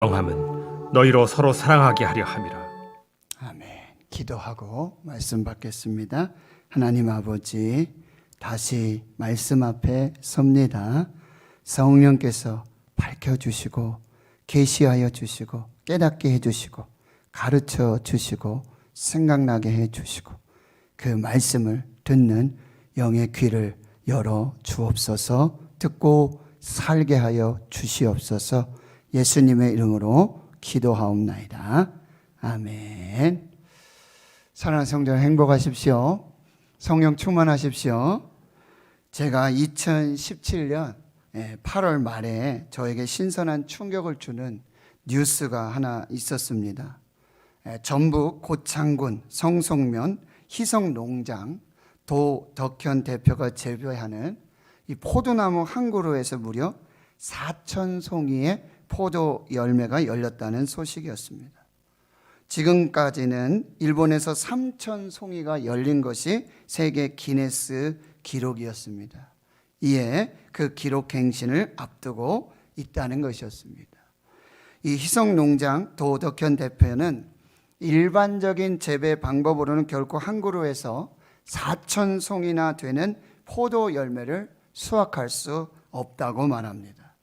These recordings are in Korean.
영함은 너희로 서로 사랑하게 하려 함이라. 아멘. 기도하고 말씀 받겠습니다. 하나님 아버지, 다시 말씀 앞에 섭니다. 성령께서 밝혀주시고 계시하여 주시고 깨닫게 해주시고 가르쳐 주시고 생각나게 해주시고 그 말씀을 듣는 영의 귀를 열어 주옵소서. 듣고 살게 하여 주시옵소서. 예수님의 이름으로 기도하옵나이다. 아멘. 사랑하는 성도 행복하십시오. 성령 충만하십시오. 제가 2017년 8월 말에 저에게 신선한 충격을 주는 뉴스가 하나 있었습니다. 전북 고창군 성송면 희성농장 도덕현 대표가 재배하는 이 포도나무 한 그루에서 무려 4,000송이의 포도 열매가 열렸다는 소식이었습니다. 지금까지는 일본에서 3,000송이가 열린 것이 세계 기네스 기록이었습니다. 이에 그 기록 갱신을 앞두고 있다는 것이었습니다. 이 희성농장 도덕현 대표는 일반적인 재배 방법으로는 결코 한 그루에서 4,000송이나 되는 포도 열매를 수확할 수 없다고 말합니다.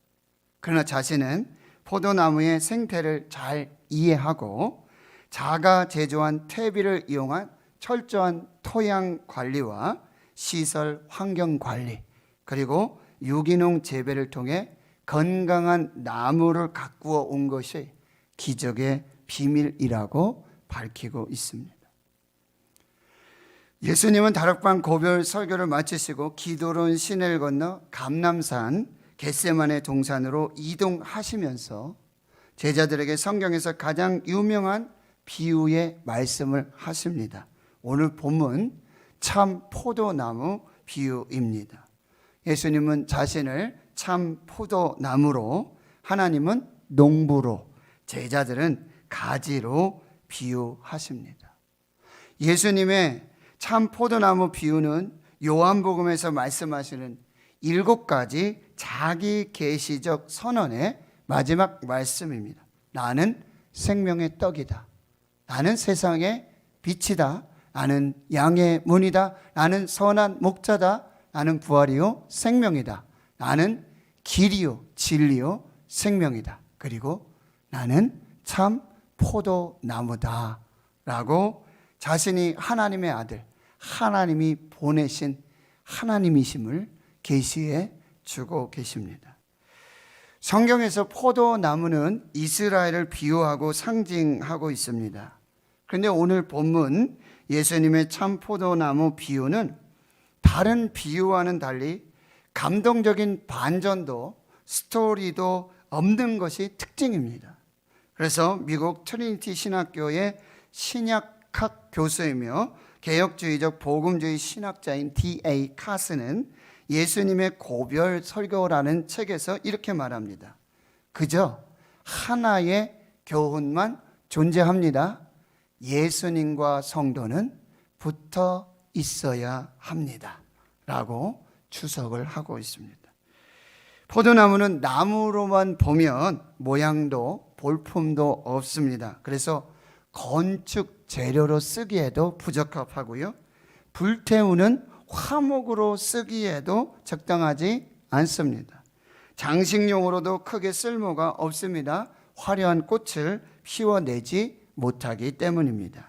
그러나 자신은 포도나무의 생태를 잘 이해하고 자가 제조한 퇴비를 이용한 철저한 토양 관리와 시설 환경 관리 그리고 유기농 재배를 통해 건강한 나무를 가꾸어 온 것이 기적의 비밀이라고 밝히고 있습니다. 예수님은 다락방 고별 설교를 마치시고 기도로운 시내를 건너 감람산 겟세마네 동산으로 이동하시면서 제자들에게 성경에서 가장 유명한 비유의 말씀을 하십니다. 오늘 본문 참 포도나무 비유입니다. 예수님은 자신을 참 포도나무로, 하나님은 농부로, 제자들은 가지로 비유하십니다. 예수님의 참 포도나무 비유는 요한복음에서 말씀하시는 7가지 자기 계시적 선언의 마지막 말씀입니다. 나는 생명의 떡이다. 나는 세상의 빛이다. 나는 양의 문이다. 나는 선한 목자다. 나는 부활이요 생명이다. 나는 길이요 진리요 생명이다. 그리고 나는 참 포도나무다. 라고 자신이 하나님의 아들, 하나님이 보내신 하나님이심을 계시해 주고 계십니다. 성경에서 포도나무는 이스라엘을 비유하고 상징하고 있습니다. 그런데 오늘 본문 예수님의 참 포도나무 비유는 다른 비유와는 달리 감동적인 반전도 스토리도 없는 것이 특징입니다. 그래서 미국 트리니티 신학교의 신약학 교수이며 개혁주의적 복음주의 신학자인 D.A. 카스는 예수님의 고별 설교라는 책에서 이렇게 말합니다. 그저 하나의 교훈만 존재합니다. 예수님과 성도는 붙어 있어야 합니다. 라고 추석을 하고 있습니다. 포도나무는 나무로만 보면 모양도 볼품도 없습니다. 그래서 건축 재료로 쓰기에도 부적합하고요. 불태우는 화목으로 쓰기에도 적당하지 않습니다. 장식용으로도 크게 쓸모가 없습니다. 화려한 꽃을 피워내지 못하기 때문입니다.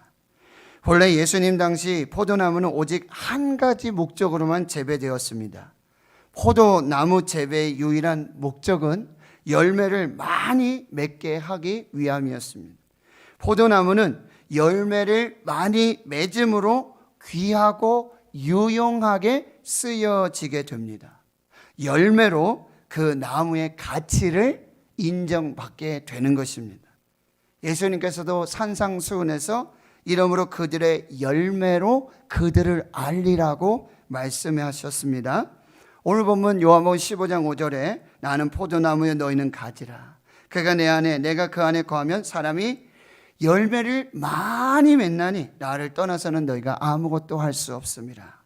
본래 예수님 당시 포도나무는 오직 한 가지 목적으로만 재배되었습니다. 포도나무 재배의 유일한 목적은 열매를 많이 맺게 하기 위함이었습니다. 포도나무는 열매를 많이 맺음으로 귀하고 유용하게 쓰여지게 됩니다. 열매로 그 나무의 가치를 인정받게 되는 것입니다. 예수님께서도 산상수훈에서 이러므로 그들의 열매로 그들을 알리라고 말씀하셨습니다. 오늘 본문 요한복음 15장 5절에 나는 포도나무여 너희는 가지라. 그가 내 안에 내가 그 안에 거하면 사람이 열매를 많이 맺나니 나를 떠나서는 너희가 아무것도 할 수 없습니다.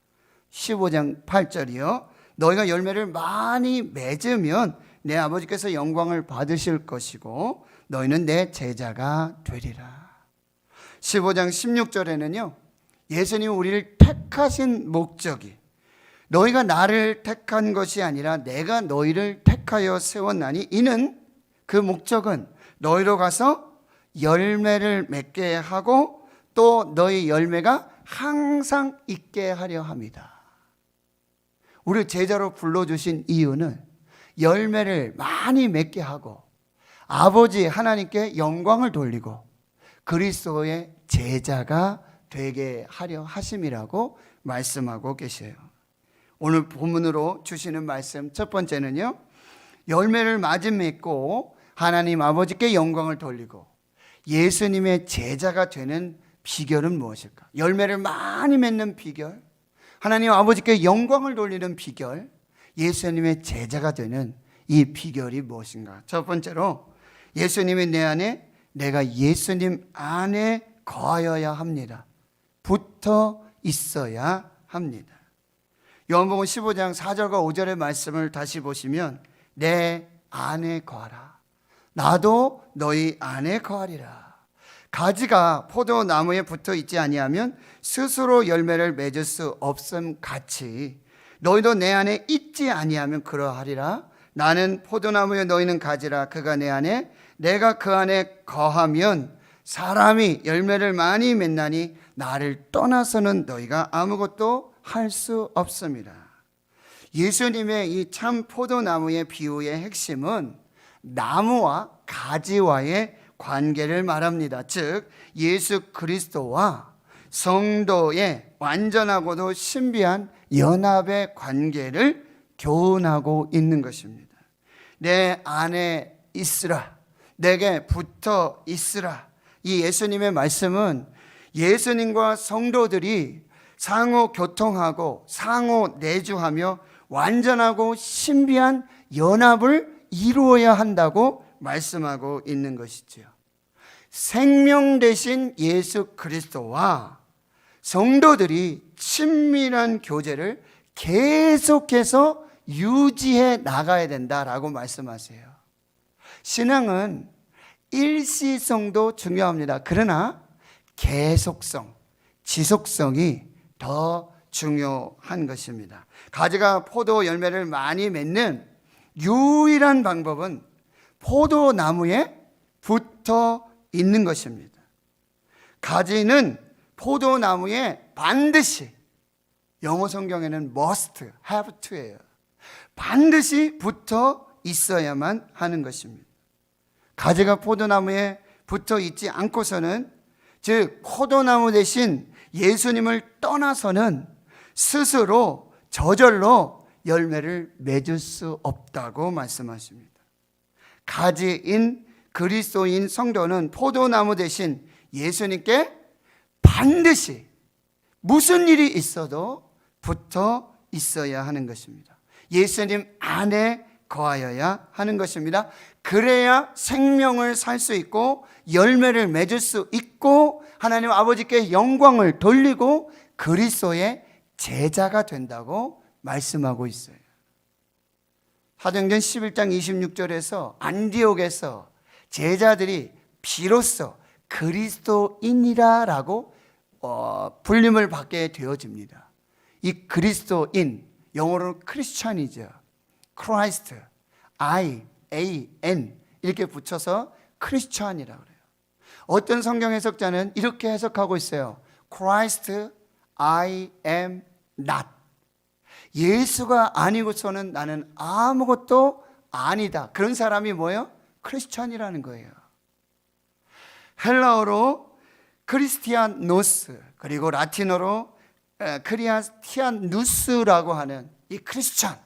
15장 8절이요. 너희가 열매를 많이 맺으면 내 아버지께서 영광을 받으실 것이고 너희는 내 제자가 되리라. 15장 16절에는요, 예수님이 우리를 택하신 목적이 너희가 나를 택한 것이 아니라 내가 너희를 택하여 세웠나니 이는 그 목적은 너희로 가서 열매를 맺게 하고 또 너희 열매가 항상 있게 하려 합니다. 우리 제자로 불러주신 이유는 열매를 많이 맺게 하고 아버지 하나님께 영광을 돌리고 그리스도의 제자가 되게 하려 하심이라고 말씀하고 계세요. 오늘 본문으로 주시는 말씀 첫 번째는요, 열매를 많이 맺고 하나님 아버지께 영광을 돌리고 예수님의 제자가 되는 비결은 무엇일까? 열매를 많이 맺는 비결, 하나님 아버지께 영광을 돌리는 비결, 예수님의 제자가 되는 이 비결이 무엇인가? 첫 번째로 예수님이 내 안에, 내가 예수님 안에 거하여야 합니다. 붙어 있어야 합니다. 요한복음 15장 4절과 5절의 말씀을 다시 보시면 내 안에 거하라. 나도 너희 안에 거하리라. 가지가 포도나무에 붙어 있지 아니하면 스스로 열매를 맺을 수 없음 같이 너희도 내 안에 있지 아니하면 그러하리라. 나는 포도나무에 너희는 가지라. 그가 내 안에 내가 그 안에 거하면 사람이 열매를 많이 맺나니 나를 떠나서는 너희가 아무것도 할 수 없습니다. 예수님의 이 참 포도나무의 비유의 핵심은 나무와 가지와의 관계를 말합니다. 즉 예수 그리스도와 성도의 완전하고도 신비한 연합의 관계를 교훈하고 있는 것입니다. 내 안에 있으라, 내게 붙어 있으라. 이 예수님의 말씀은 예수님과 성도들이 상호 교통하고 상호 내주하며 완전하고 신비한 연합을 이루어야 한다고 말씀하고 있는 것이지요. 생명 되신 예수 그리스도와 성도들이 친밀한 교제를 계속해서 유지해 나가야 된다라고 말씀하세요. 신앙은 일시성도 중요합니다. 그러나 계속성, 지속성이 더 중요한 것입니다. 가지가 포도 열매를 많이 맺는 유일한 방법은 포도나무에 붙어 있는 것입니다. 가지는 포도나무에 반드시, 영어 성경에는 must, have to예요. 반드시 붙어 있어야만 하는 것입니다. 가지가 포도나무에 붙어 있지 않고서는, 즉 포도나무 대신 예수님을 떠나서는 스스로 저절로 열매를 맺을 수 없다고 말씀하십니다. 가지인 그리스도인 성도는 포도나무 대신 예수님께 반드시 무슨 일이 있어도 붙어 있어야 하는 것입니다. 예수님 안에 거하여야 하는 것입니다. 그래야 생명을 살 수 있고 열매를 맺을 수 있고 하나님 아버지께 영광을 돌리고 그리스도의 제자가 된다고 말씀하고 있어요. 사도행전 11장 26절에서 안디옥에서 제자들이 비로소 그리스도인이라고 불림을 받게 되어집니다. 이 그리스도인, 영어로는 크리스찬이죠. 크라이스트, I-A-N 이렇게 붙여서 크리스찬이라고 그래요. 어떤 성경 해석자는 이렇게 해석하고 있어요. Christ, I am not. 예수가 아니고서는 나는 아무것도 아니다. 그런 사람이 뭐예요? 크리스찬이라는 거예요. 헬라어로 크리스티아노스, 그리고 라틴어로 크리스티아누스라고 하는 이 크리스찬,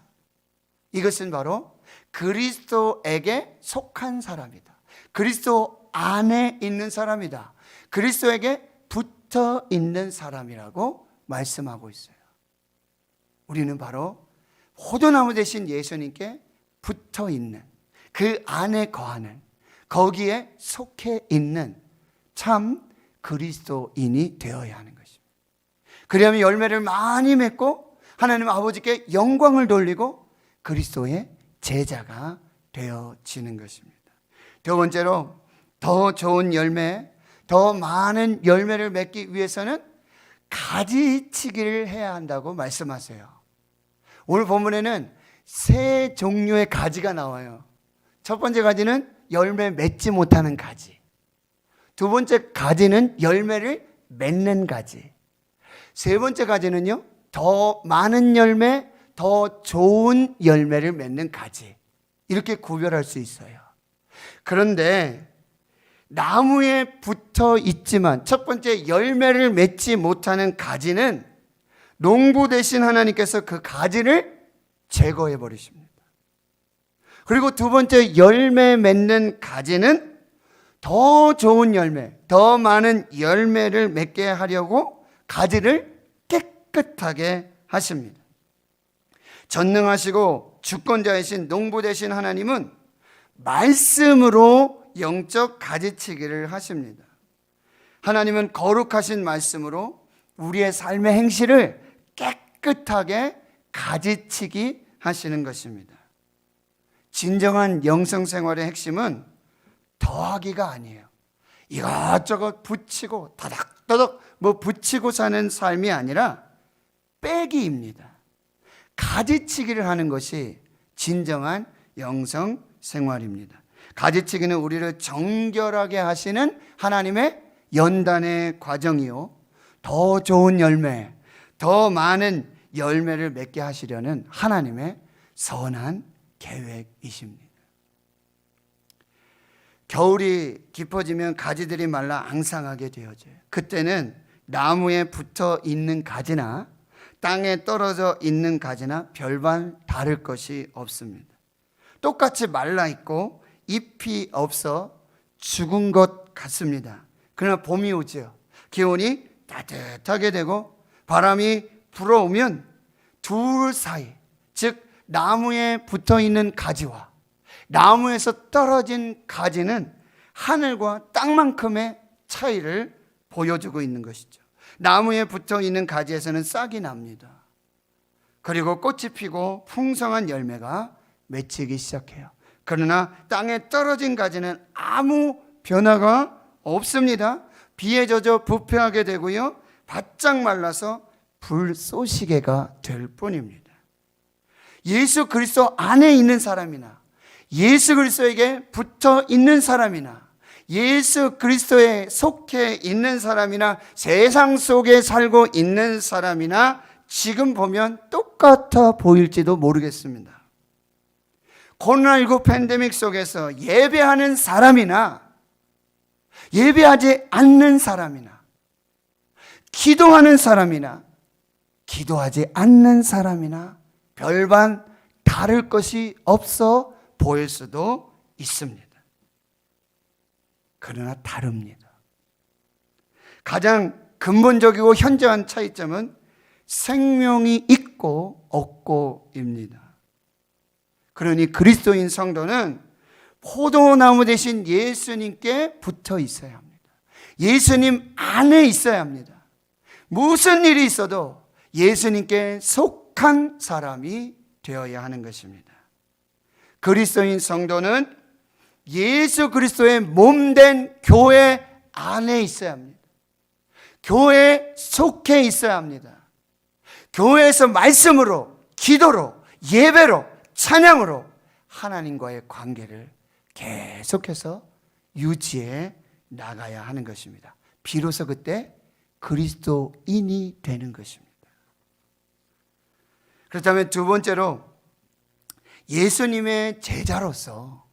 이것은 바로 그리스도에게 속한 사람이다. 그리스도 안에 있는 사람이다. 그리스도에게 붙어 있는 사람이라고 말씀하고 있어요. 우리는 바로 포도나무 대신 예수님께 붙어 있는, 그 안에 거하는, 거기에 속해 있는 참 그리스도인이 되어야 하는 것입니다. 그러면 열매를 많이 맺고 하나님 아버지께 영광을 돌리고 그리스도의 제자가 되어지는 것입니다. 두 번째로 더 좋은 열매, 더 많은 열매를 맺기 위해서는 가지치기를 해야 한다고 말씀하세요. 오늘 본문에는 세 종류의 가지가 나와요. 첫 번째 가지는 열매 맺지 못하는 가지. 두 번째 가지는 열매를 맺는 가지. 세 번째 가지는요, 더 많은 열매, 더 좋은 열매를 맺는 가지. 이렇게 구별할 수 있어요. 그런데 나무에 붙어 있지만 첫 번째 열매를 맺지 못하는 가지는 농부 되신 하나님께서 그 가지를 제거해 버리십니다. 그리고 두 번째 열매 맺는 가지는 더 좋은 열매, 더 많은 열매를 맺게 하려고 가지를 깨끗하게 하십니다. 전능하시고 주권자이신 농부 되신 하나님은 말씀으로 영적 가지치기를 하십니다. 하나님은 거룩하신 말씀으로 우리의 삶의 행실을 깨끗하게 가지치기 하시는 것입니다. 진정한 영성생활의 핵심은 더하기가 아니에요. 이것저것 붙이고 다닥다닥 붙이고 사는 삶이 아니라 빼기입니다. 가지치기를 하는 것이 진정한 영성생활입니다. 가지치기는 우리를 정결하게 하시는 하나님의 연단의 과정이요, 더 좋은 열매, 더 많은 열매를 맺게 하시려는 하나님의 선한 계획이십니다. 겨울이 깊어지면 가지들이 말라 앙상하게 되어져요. 그때는 나무에 붙어 있는 가지나 땅에 떨어져 있는 가지나 별반 다를 것이 없습니다. 똑같이 말라 있고 잎이 없어 죽은 것 같습니다. 그러나 봄이 오죠. 기온이 따뜻하게 되고 바람이 불어오면 둘 사이, 즉 나무에 붙어 있는 가지와 나무에서 떨어진 가지는 하늘과 땅만큼의 차이를 보여주고 있는 것이죠. 나무에 붙어 있는 가지에서는 싹이 납니다. 그리고 꽃이 피고 풍성한 열매가 맺히기 시작해요. 그러나 땅에 떨어진 가지는 아무 변화가 없습니다. 비에 젖어 부패하게 되고요, 바짝 말라서 불쏘시개가 될 뿐입니다. 예수 그리스도 안에 있는 사람이나 예수 그리스도에게 붙어 있는 사람이나 예수 그리스도에 속해 있는 사람이나 세상 속에 살고 있는 사람이나 지금 보면 똑같아 보일지도 모르겠습니다. 코로나19 팬데믹 속에서 예배하는 사람이나 예배하지 않는 사람이나 기도하는 사람이나 기도하지 않는 사람이나 별반 다를 것이 없어 보일 수도 있습니다. 그러나 다릅니다. 가장 근본적이고 현저한 차이점은 생명이 있고 없고입니다. 그러니 그리스도인 성도는 포도나무 대신 예수님께 붙어 있어야 합니다. 예수님 안에 있어야 합니다. 무슨 일이 있어도 예수님께 속한 사람이 되어야 하는 것입니다. 그리스도인 성도는 예수 그리스도의 몸된 교회 안에 있어야 합니다. 교회에 속해 있어야 합니다. 교회에서 말씀으로, 기도로, 예배로, 찬양으로 하나님과의 관계를 계속해서 유지해 나가야 하는 것입니다. 비로소 그때 그리스도인이 되는 것입니다. 그렇다면 두 번째로 예수님의 제자로서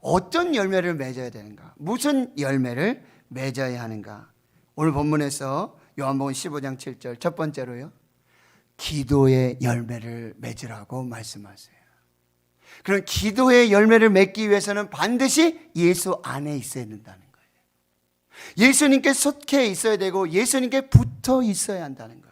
어떤 열매를 맺어야 되는가? 무슨 열매를 맺어야 하는가? 오늘 본문에서 요한복음 15장 7절 첫 번째로요, 기도의 열매를 맺으라고 말씀하세요. 그럼 기도의 열매를 맺기 위해서는 반드시 예수 안에 있어야 된다는 거예요. 예수님께 속해 있어야 되고 예수님께 붙어 있어야 한다는 거예요.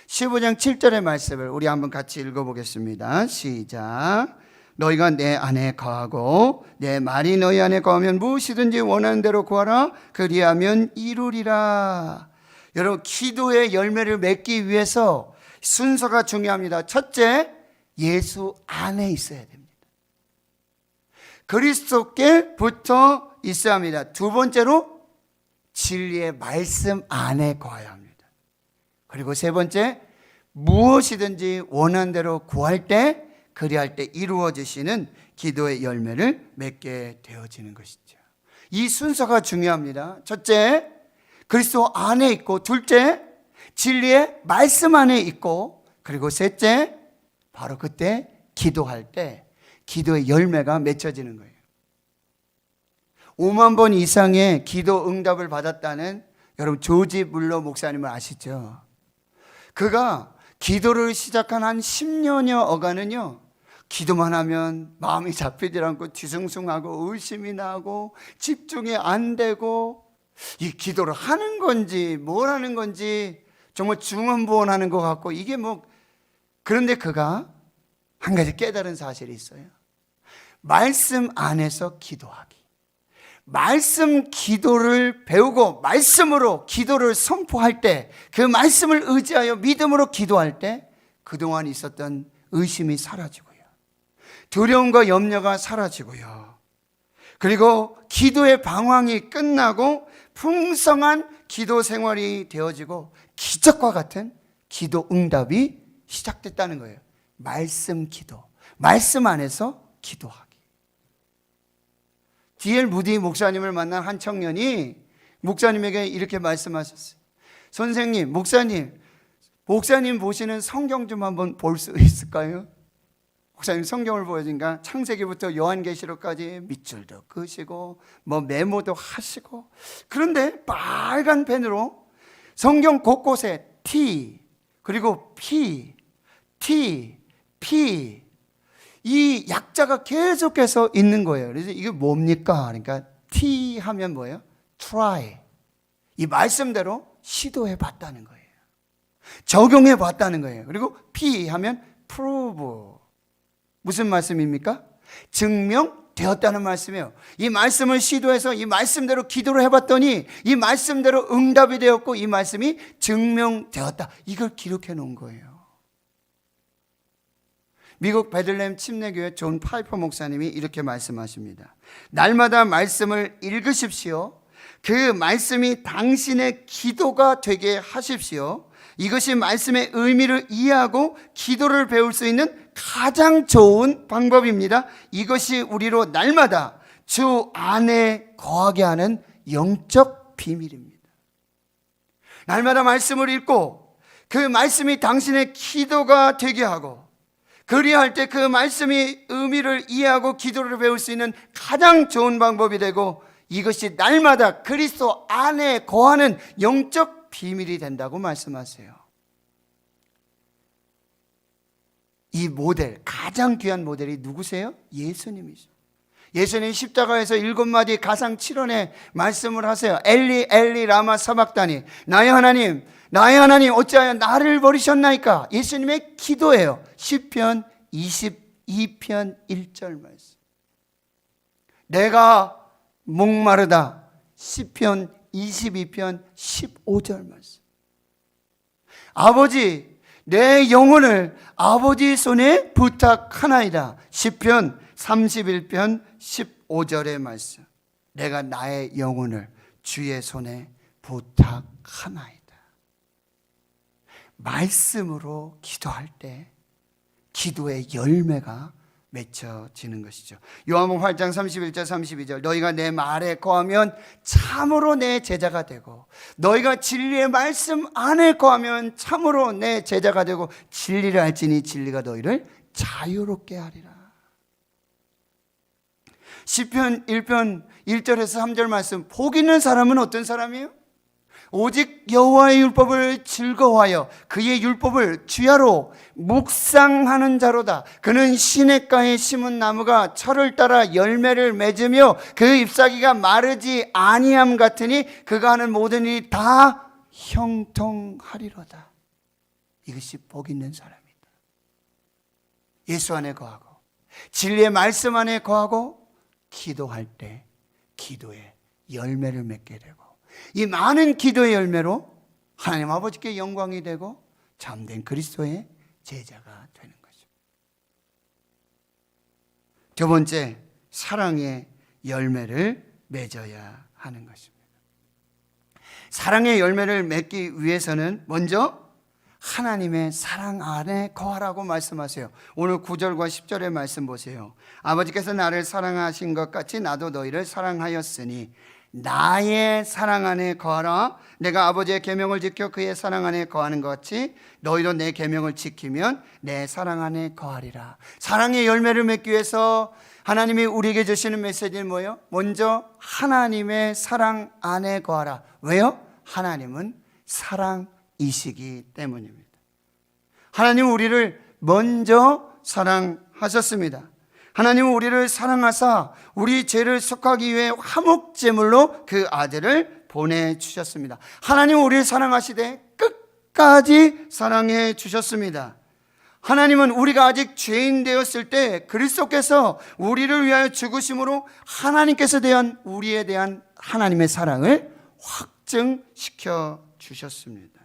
15장 7절의 말씀을 우리 한번 같이 읽어보겠습니다. 시작. 너희가 내 안에 거하고 내 말이 너희 안에 거하면 무엇이든지 원하는 대로 구하라. 그리하면 이루리라. 여러분, 기도의 열매를 맺기 위해서 순서가 중요합니다. 첫째, 예수 안에 있어야 됩니다. 그리스도께 붙어 있어야 합니다. 두 번째로 진리의 말씀 안에 거해야 합니다. 그리고 세 번째, 무엇이든지 원하는 대로 구할 때, 그리할 때 이루어지시는 기도의 열매를 맺게 되어지는 것이죠. 이 순서가 중요합니다. 첫째, 그리스도 안에 있고, 둘째, 진리의 말씀 안에 있고, 그리고 셋째, 바로 그때 기도할 때 기도의 열매가 맺혀지는 거예요. 5만 번 이상의 기도 응답을 받았다는 여러분 조지 물러 목사님을 아시죠? 그가 기도를 시작한 한 10년여간은요, 기도만 하면 마음이 잡히질 않고 뒤숭숭하고 의심이 나고 집중이 안 되고, 이 기도를 하는 건지 뭘 하는 건지 정말 중언부언하는 것 같고, 이게 뭐, 그런데 그가 한 가지 깨달은 사실이 있어요. 말씀 안에서 기도하기, 말씀 기도를 배우고 말씀으로 기도를 선포할 때, 그 말씀을 의지하여 믿음으로 기도할 때 그동안 있었던 의심이 사라지고요, 두려움과 염려가 사라지고요, 그리고 기도의 방황이 끝나고 풍성한 기도 생활이 되어지고 기적과 같은 기도 응답이 시작됐다는 거예요. 말씀 기도, 말씀 안에서 기도하기. D.L. 무디 목사님을 만난 한 청년이 목사님에게 이렇게 말씀하셨어요. 선생님, 목사님 보시는 성경 좀 한번 볼 수 있을까요? 목사님 성경을 보여주니까 창세기부터 요한계시록까지 밑줄도 그으시고 뭐 메모도 하시고, 그런데 빨간 펜으로 성경 곳곳에 T 그리고 P, T, P, 이 약자가 계속해서 있는 거예요. 그래서 이게 뭡니까? 그러니까 T 하면 뭐예요? Try. 이 말씀대로 시도해 봤다는 거예요. 적용해 봤다는 거예요. 그리고 P 하면 Prove. 무슨 말씀입니까? 증명되었다는 말씀이에요. 이 말씀을 시도해서 이 말씀대로 기도를 해봤더니 이 말씀대로 응답이 되었고 이 말씀이 증명되었다. 이걸 기록해 놓은 거예요. 미국 베들레헴 침례교회 존 파이퍼 목사님이 이렇게 말씀하십니다. 날마다 말씀을 읽으십시오. 그 말씀이 당신의 기도가 되게 하십시오. 이것이 말씀의 의미를 이해하고 기도를 배울 수 있는 가장 좋은 방법입니다. 이것이 우리로 날마다 주 안에 거하게 하는 영적 비밀입니다. 날마다 말씀을 읽고 그 말씀이 당신의 기도가 되게 하고, 그리할 때 그 말씀이 의미를 이해하고 기도를 배울 수 있는 가장 좋은 방법이 되고, 이것이 날마다 그리스도 안에 거하는 영적 비밀이 된다고 말씀하세요. 이 모델, 가장 귀한 모델이 누구세요? 예수님이죠. 예수님 십자가에서 7마디 가상 7원의 말씀을 하세요. 엘리 엘리 라마 사박다니, 나의 하나님 어찌하여 나를 버리셨나이까. 예수님의 기도예요. 시편 22편 1절 말씀. 내가 목마르다. 시편 22편 15절 말씀. 아버지, 내 영혼을 아버지 손에 부탁하나이다. 시편 31편 15절의 말씀. 내가 나의 영혼을 주의 손에 부탁하나이다. 말씀으로 기도할 때 기도의 열매가 맺혀지는 것이죠. 요한복음 8장 31절 32절. 너희가 내 말에 거하면 참으로 내 제자가 되고, 너희가 진리의 말씀 안에 거하면 참으로 내 제자가 되고, 진리를 알지니 진리가 너희를 자유롭게 하리라. 시편 1편 1절에서 3절 말씀. 복 있는 사람은 어떤 사람이에요? 오직 여호와의 율법을 즐거워하여 그의 율법을 주야로 묵상하는 자로다. 그는 시냇가에 심은 나무가 철을 따라 열매를 맺으며 그 잎사귀가 마르지 아니함 같으니 그가 하는 모든 일이 다 형통하리로다. 이것이 복 있는 사람이다. 예수 안에 거하고 진리의 말씀 안에 거하고 기도할 때 기도의 열매를 맺게 되고, 이 많은 기도의 열매로 하나님 아버지께 영광이 되고 참된 그리스도의 제자가 되는 거죠. 두 번째, 사랑의 열매를 맺어야 하는 것입니다. 사랑의 열매를 맺기 위해서는 먼저 하나님의 사랑 안에 거하라고 말씀하세요. 오늘 9절과 10절의 말씀 보세요. 아버지께서 나를 사랑하신 것 같이 나도 너희를 사랑하였으니 나의 사랑 안에 거하라. 내가 아버지의 계명을 지켜 그의 사랑 안에 거하는 것 같이 너희도 내 계명을 지키면 내 사랑 안에 거하리라. 사랑의 열매를 맺기 위해서 하나님이 우리에게 주시는 메시지는 뭐예요? 먼저 하나님의 사랑 안에 거하라. 왜요? 하나님은 사랑이시기 때문입니다. 하나님은 우리를 먼저 사랑하셨습니다. 하나님은 우리를 사랑하사 우리 죄를 속하기 위해 화목제물로 그 아들을 보내주셨습니다. 하나님은 우리를 사랑하시되 끝까지 사랑해 주셨습니다. 하나님은 우리가 아직 죄인 되었을 때 그리스도께서 우리를 위하여 죽으심으로 하나님께서 대한 우리에 대한 하나님의 사랑을 확증시켜 주셨습니다.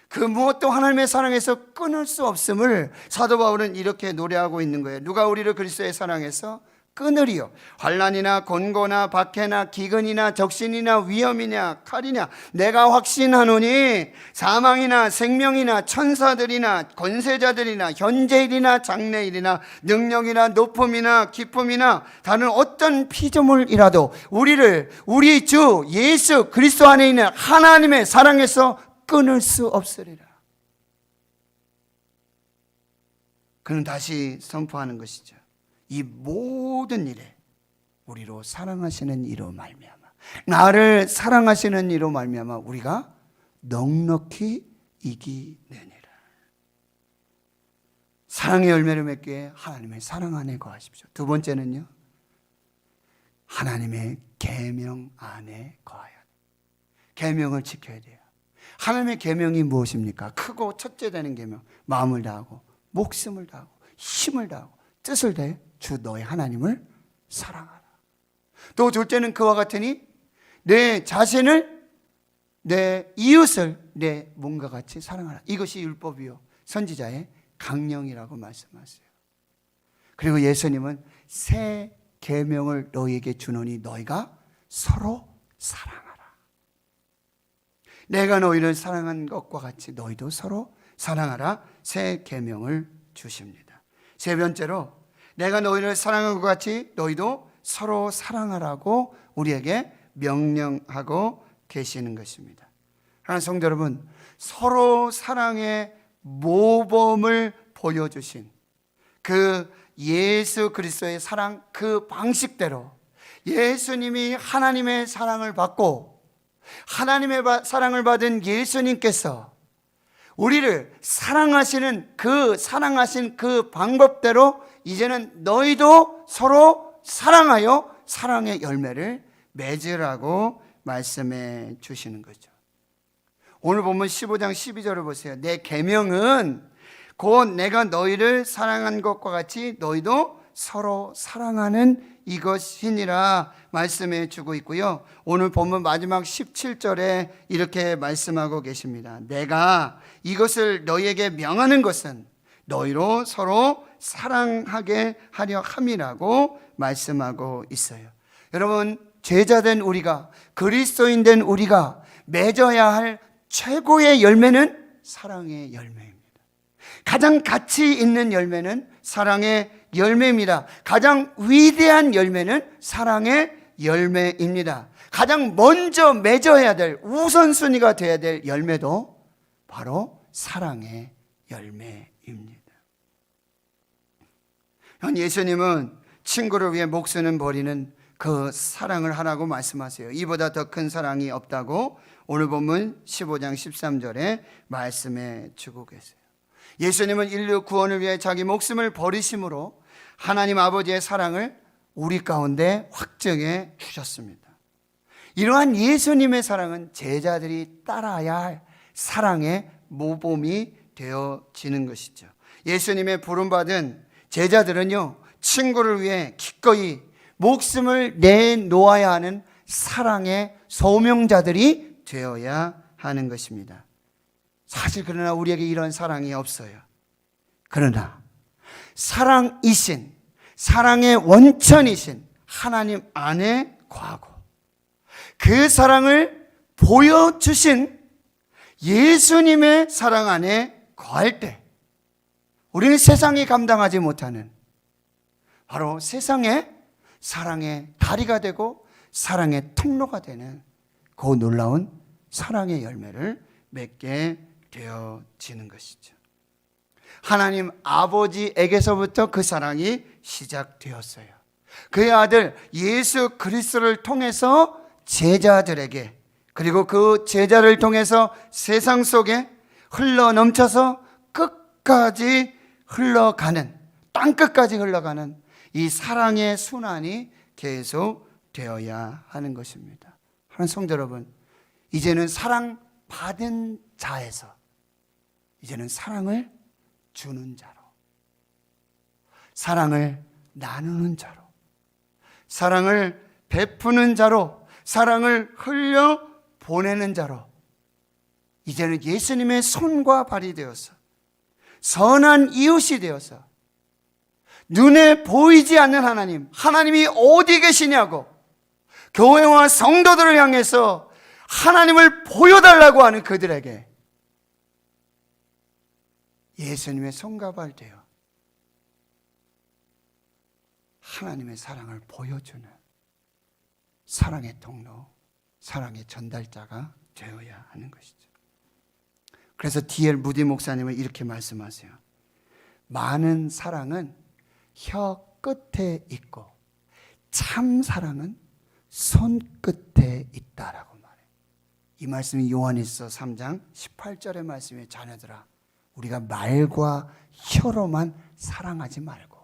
그 무엇도 하나님의 사랑에서 끊을 수 없음을 사도 바울은 이렇게 노래하고 있는 거예요. 누가 우리를 그리스도의 사랑에서 끊으리요? 환난이나 곤고나 박해나 기근이나 적신이나 위험이냐 칼이냐 내가 확신하노니 사망이나 생명이나 천사들이나 권세자들이나 현재일이나 장래일이나 능력이나 높음이나 기쁨이나 다른 어떤 피조물이라도 우리를 우리 주 예수 그리스도 안에 있는 하나님의 사랑에서 끊을 수 없으리라. 그는 다시 선포하는 것이죠. 이 모든 일에 우리로 사랑하시는 이로 말미암아 나를 사랑하시는 이로 말미암아 우리가 넉넉히 이기느니라. 사랑의 열매를 맺기 위해 하나님의 사랑 안에 거하십시오. 두 번째는요, 하나님의 계명 안에 거하여 계명을 지켜야 돼요. 하나님의 계명이 무엇입니까? 크고 첫째 되는 계명, 마음을 다하고 목숨을 다하고 힘을 다하고 뜻을 다해 주 너의 하나님을 사랑하라. 또 둘째는 그와 같으니 내 자신을 내 이웃을 내 몸과 같이 사랑하라. 이것이 율법이요 선지자의 강령이라고 말씀하세요. 그리고 예수님은 새 계명을 너희에게 주노니 너희가 서로 사랑하라. 내가 너희를 사랑한 것과 같이 너희도 서로 사랑하라. 새 계명을 주십니다. 세 번째로 내가 너희를 사랑한 것 같이 너희도 서로 사랑하라고 우리에게 명령하고 계시는 것입니다. 하나님 성도 여러분, 서로 사랑의 모범을 보여주신 그 예수 그리스도의 사랑 그 방식대로 예수님이 하나님의 사랑을 받고 하나님의 사랑을 받은 예수님께서 우리를 사랑하신 그 방법대로 이제는 너희도 서로 사랑하여 사랑의 열매를 맺으라고 말씀해 주시는 거죠. 오늘 보면 15장 12절을 보세요. 내 계명은 곧 내가 너희를 사랑한 것과 같이 너희도 서로 사랑하는 이것이니라 말씀해 주고 있고요. 오늘 본문 마지막 17절에 이렇게 말씀하고 계십니다. 내가 이것을 너희에게 명하는 것은 너희로 서로 사랑하게 하려 함이라고 말씀하고 있어요. 여러분, 제자된 우리가, 그리스도인 된 우리가 맺어야 할 최고의 열매는 사랑의 열매입니다. 가장 가치 있는 열매는 사랑의 열매입니다. 가장 위대한 열매는 사랑의 열매입니다. 가장 먼저 맺어야 될 우선순위가 되어야 될 열매도 바로 사랑의 열매입니다. 예수님은 친구를 위해 목숨을 버리는 그 사랑을 하라고 말씀하세요. 이보다 더 큰 사랑이 없다고 오늘 본문 15장 13절에 말씀해 주고 계세요. 예수님은 인류 구원을 위해 자기 목숨을 버리심으로 하나님 아버지의 사랑을 우리 가운데 확증해 주셨습니다. 이러한 예수님의 사랑은 제자들이 따라야 할 사랑의 모범이 되어지는 것이죠. 예수님의 부름받은 제자들은요, 친구를 위해 기꺼이 목숨을 내놓아야 하는 사랑의 소명자들이 되어야 하는 것입니다. 사실 그러나 우리에게 이런 사랑이 없어요. 그러나 사랑이신 사랑의 원천이신 하나님 안에 거하고 그 사랑을 보여주신 예수님의 사랑 안에 거할 때 우리는 세상이 감당하지 못하는 바로 세상의 사랑의 다리가 되고 사랑의 통로가 되는 그 놀라운 사랑의 열매를 맺게 되어지는 것이죠. 하나님 아버지에게서부터 그 사랑이 시작되었어요. 그의 아들 예수 그리스도를 통해서 제자들에게 그리고 그 제자를 통해서 세상 속에 흘러 넘쳐서 끝까지 흘러가는 땅끝까지 흘러가는 이 사랑의 순환이 계속 되어야 하는 것입니다. 하는 성도 여러분, 이제는 사랑 받은 자에서 이제는 사랑을 주는 자로, 사랑을 나누는 자로, 사랑을 베푸는 자로, 사랑을 흘려 보내는 자로 이제는 예수님의 손과 발이 되어서 선한 이웃이 되어서 눈에 보이지 않는 하나님, 하나님이 어디 계시냐고 교회와 성도들을 향해서 하나님을 보여달라고 하는 그들에게 예수님의 손과 발 되어 하나님의 사랑을 보여주는 사랑의 통로, 사랑의 전달자가 되어야 하는 것이죠. 그래서 D.L. 무디 목사님은 이렇게 말씀하세요. 많은 사랑은 혀 끝에 있고 참 사랑은 손끝에 있다라고 말해요. 이 말씀이 요한일서 3장 18절의 말씀에 자녀들아 우리가 말과 혀로만 사랑하지 말고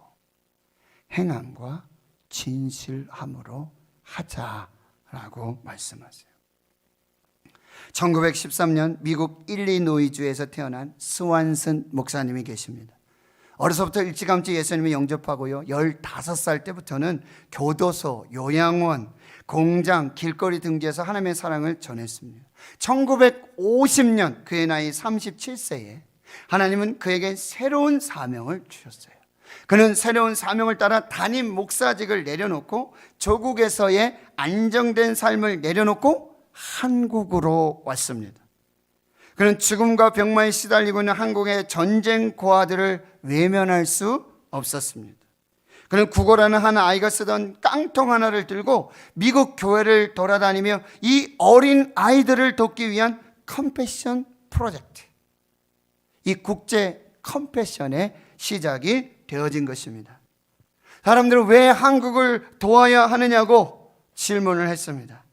행함과 진실함으로 하자라고 말씀하세요. 1913년 미국 일리노이주에서 태어난 스완슨 목사님이 계십니다. 어려서부터 일찌감치 예수님을 영접하고요. 15살 때부터는 교도소, 요양원, 공장, 길거리 등지에서 하나님의 사랑을 전했습니다. 1950년 그의 나이 37세에 하나님은 그에게 새로운 사명을 주셨어요. 그는 새로운 사명을 따라 담임 목사직을 내려놓고 조국에서의 안정된 삶을 내려놓고 한국으로 왔습니다. 그는 죽음과 병마에 시달리고 있는 한국의 전쟁 고아들을 외면할 수 없었습니다. 그는 국어라는 한 아이가 쓰던 깡통 하나를 들고 미국 교회를 돌아다니며 이 어린 아이들을 돕기 위한 컴패션 프로젝트, 이 국제 컴패션의 시작이 되어진 것입니다. 사람들은 왜 한국을 도와야 하느냐고 질문을 했습니다.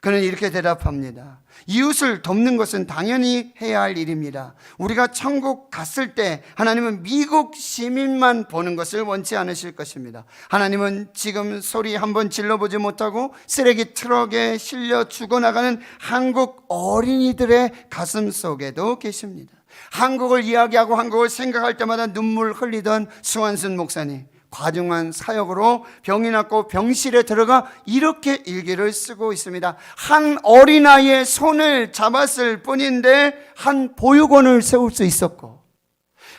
그는 이렇게 대답합니다. 이웃을 돕는 것은 당연히 해야 할 일입니다. 우리가 천국 갔을 때 하나님은 미국 시민만 보는 것을 원치 않으실 것입니다. 하나님은 지금 소리 한번 질러보지 못하고 쓰레기 트럭에 실려 죽어나가는 한국 어린이들의 가슴 속에도 계십니다. 한국을 이야기하고 한국을 생각할 때마다 눈물 흘리던 스완슨 목사님, 과중한 사역으로 병이 났고 병실에 들어가 이렇게 일기를 쓰고 있습니다. 한 어린아이의 손을 잡았을 뿐인데 한 보육원을 세울 수 있었고,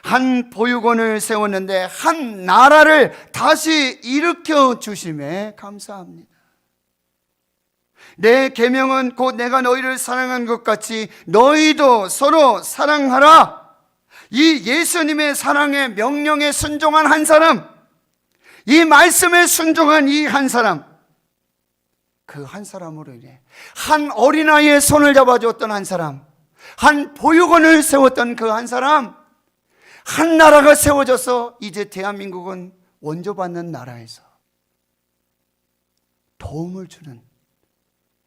한 보육원을 세웠는데 한 나라를 다시 일으켜 주심에 감사합니다. 내 계명은 곧 내가 너희를 사랑한 것 같이 너희도 서로 사랑하라. 이 예수님의 사랑의 명령에 순종한 한 사람, 이 말씀에 순종한 이 한 사람, 그 한 사람으로 인해 한 어린아이의 손을 잡아주었던 한 사람, 한 보육원을 세웠던 그 한 사람, 한 나라가 세워져서 이제 대한민국은 원조받는 나라에서 도움을 주는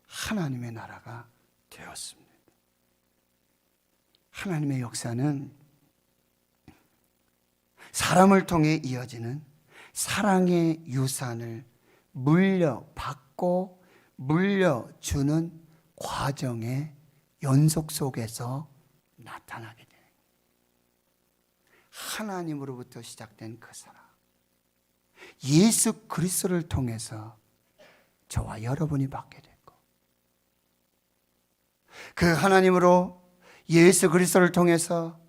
하나님의 나라가 되었습니다. 하나님의 역사는 사람을 통해 이어지는 사랑의 유산을 물려받고 물려주는 과정의 연속 속에서 나타나게 돼요. 하나님으로부터 시작된 그 사랑, 예수 그리스도를 통해서 저와 여러분이 받게 됐고, 그 하나님으로 예수 그리스도를 통해서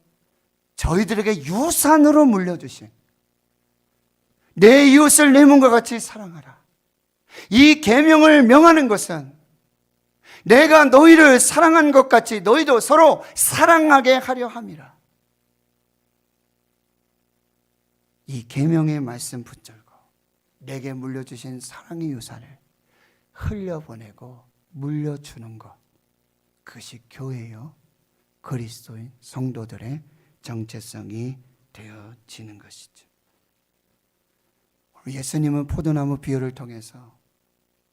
저희들에게 유산으로 물려주신 내 이웃을 내 몸과 같이 사랑하라. 이 계명을 명하는 것은 내가 너희를 사랑한 것 같이 너희도 서로 사랑하게 하려 함이라. 이 계명의 말씀 붙들고 내게 물려주신 사랑의 유산을 흘려보내고 물려주는 것, 그것이 교회요 그리스도인 성도들의 정체성이 되어지는 것이죠. 예수님은 포도나무 비유를 통해서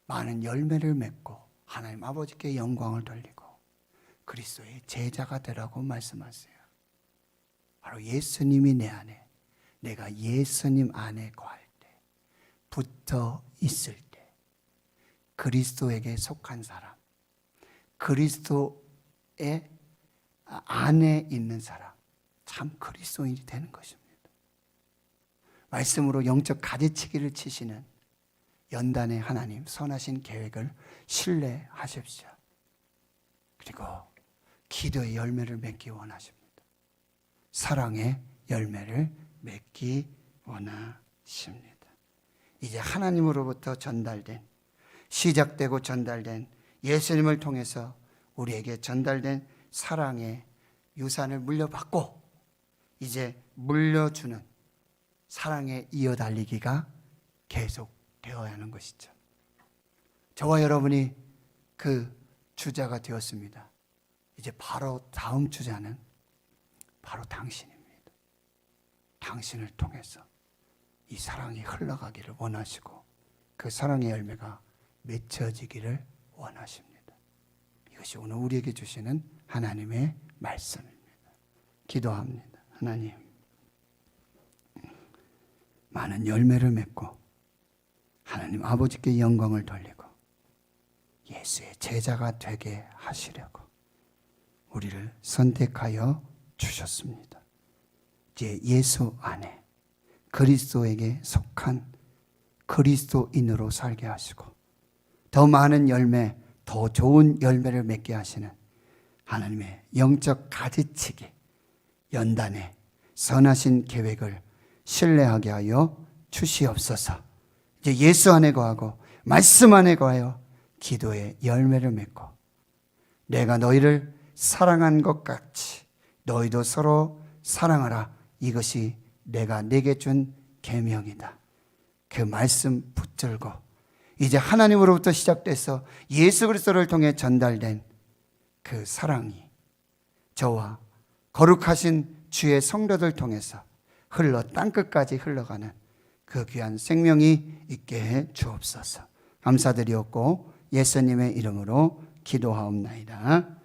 많은 열매를 맺고 하나님 아버지께 영광을 돌리고 그리스도의 제자가 되라고 말씀하세요. 바로 예수님이 내 안에, 내가 예수님 안에 거할 때, 붙어 있을 때 그리스도에게 속한 사람, 그리스도의 안에 있는 사람, 참 그리스도인이 되는 것입니다. 말씀으로 영적 가지치기를 치시는 연단의 하나님 선하신 계획을 신뢰하십시오. 그리고 기도의 열매를 맺기 원하십니다. 사랑의 열매를 맺기 원하십니다. 이제 하나님으로부터 전달된, 시작되고 전달된 예수님을 통해서 우리에게 전달된 사랑의 유산을 물려받고 이제 물려주는 사랑의 이어달리기가 계속 되어야 하는 것이죠. 저와 여러분이 그 주자가 되었습니다. 이제 바로 다음 주자는 바로 당신입니다. 당신을 통해서 이 사랑이 흘러가기를 원하시고 그 사랑의 열매가 맺혀지기를 원하십니다. 이것이 오늘 우리에게 주시는 하나님의 말씀입니다. 기도합니다. 하나님, 많은 열매를 맺고 하나님 아버지께 영광을 돌리고 예수의 제자가 되게 하시려고 우리를 선택하여 주셨습니다. 이제 예수 안에 그리스도에게 속한 그리스도인으로 살게 하시고 더 많은 열매, 더 좋은 열매를 맺게 하시는 하나님의 영적 가지치기, 연단의 선하신 계획을 신뢰하게 하여 주시옵소서. 이제 예수 안에 거하고 말씀 안에 거하여 기도의 열매를 맺고 내가 너희를 사랑한 것 같이 너희도 서로 사랑하라. 이것이 내가 내게 준 계명이다. 그 말씀 붙들고 이제 하나님으로부터 시작돼서 예수 그리스도를 통해 전달된 그 사랑이 저와 거룩하신 주의 성도들 통해서 흘러 땅끝까지 흘러가는 그 귀한 생명이 있게 해 주옵소서. 감사드리옵고 예수님의 이름으로 기도하옵나이다.